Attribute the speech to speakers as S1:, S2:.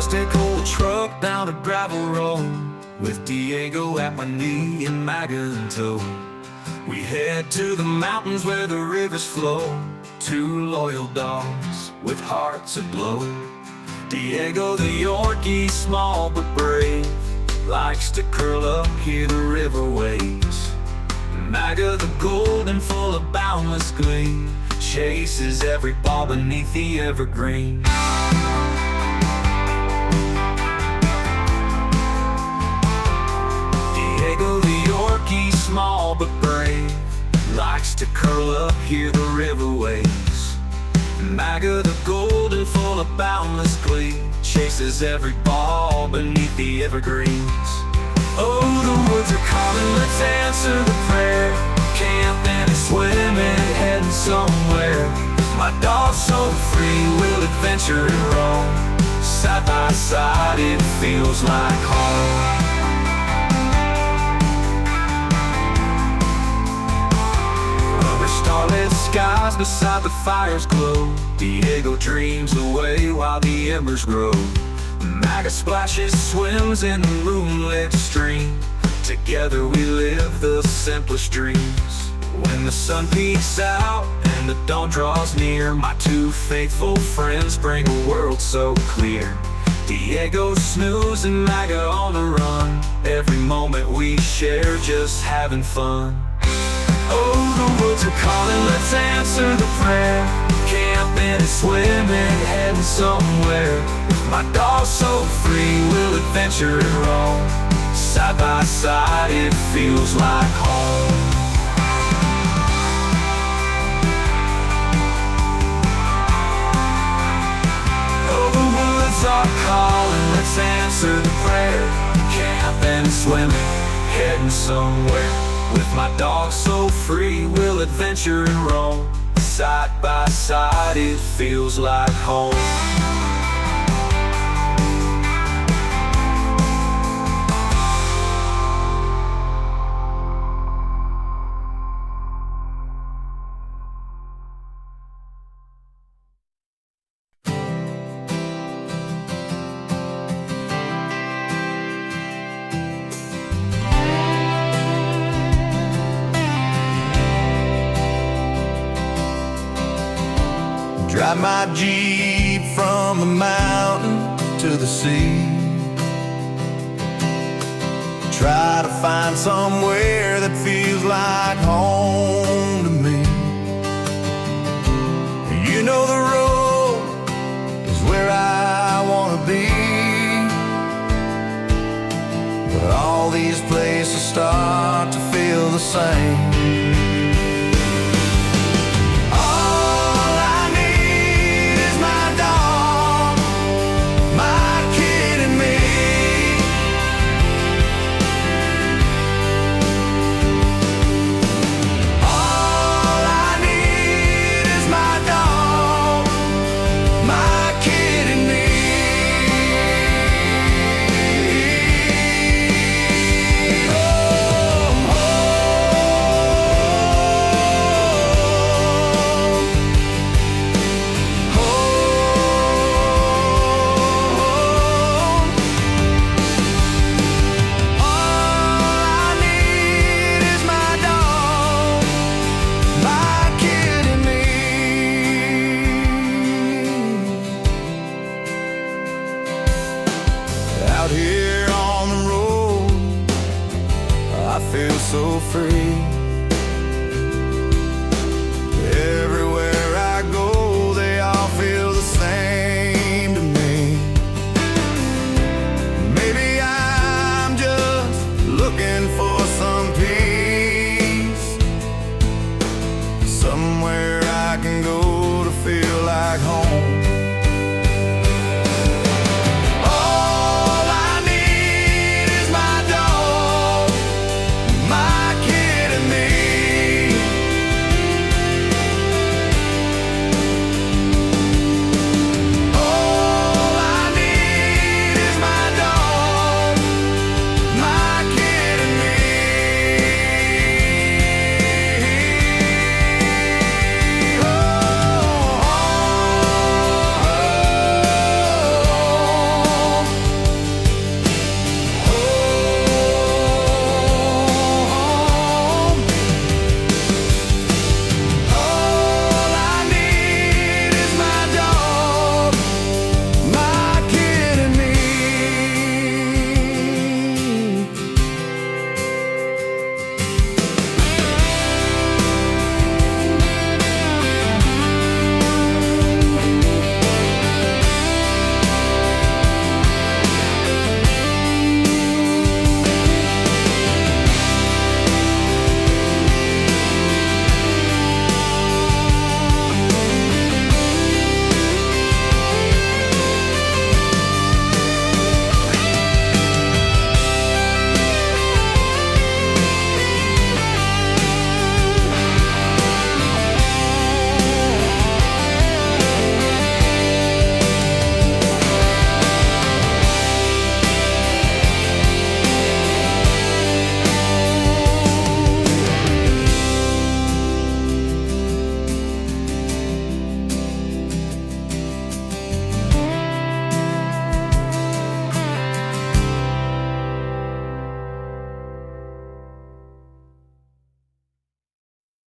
S1: rustic old truck down a gravel road, with Diego at my knee and Maggie in tow. We head to the mountains where the rivers flow, two loyal dogs with hearts aglow. Diego the Yorkie, small but brave, likes to curl up, hear the river waves. Maggie the golden, full of boundless glee, chases every ball beneath the evergreen. Diego the Yorkie, small but brave, likes to curl up, hear the river waves. Maggie the golden, full of boundless glee, chases every ball beneath the evergreens. Oh, the woods are calling, let's answer the prayer. Camping and swimming, heading somewhere. My dog's so free, we'll adventure and roam. Side by side, it feels like home. Starlit skies beside the fire's glow, Diego dreams away while the embers grow. Maggie splashes, swims in the moonlit stream. Together we live the simplest dreams. When the sun peeks out and the dawn draws near, my two faithful friends bring a world so clear. Diego snoozing, Maggie on the run, every moment we share just having fun. Oh, the woods are calling, let's answer the prayer. Camping and swimming, heading somewhere. My dog's so free, we'll adventure and roam. Side by side, it feels like home. Oh, the woods are calling, let's answer the prayer. Camping and swimming, heading somewhere. With my dog so free, we'll adventure and roam. Side by side, it feels like home.
S2: Drive my Jeep from the mountain to the sea. Try to find somewhere that feels like home.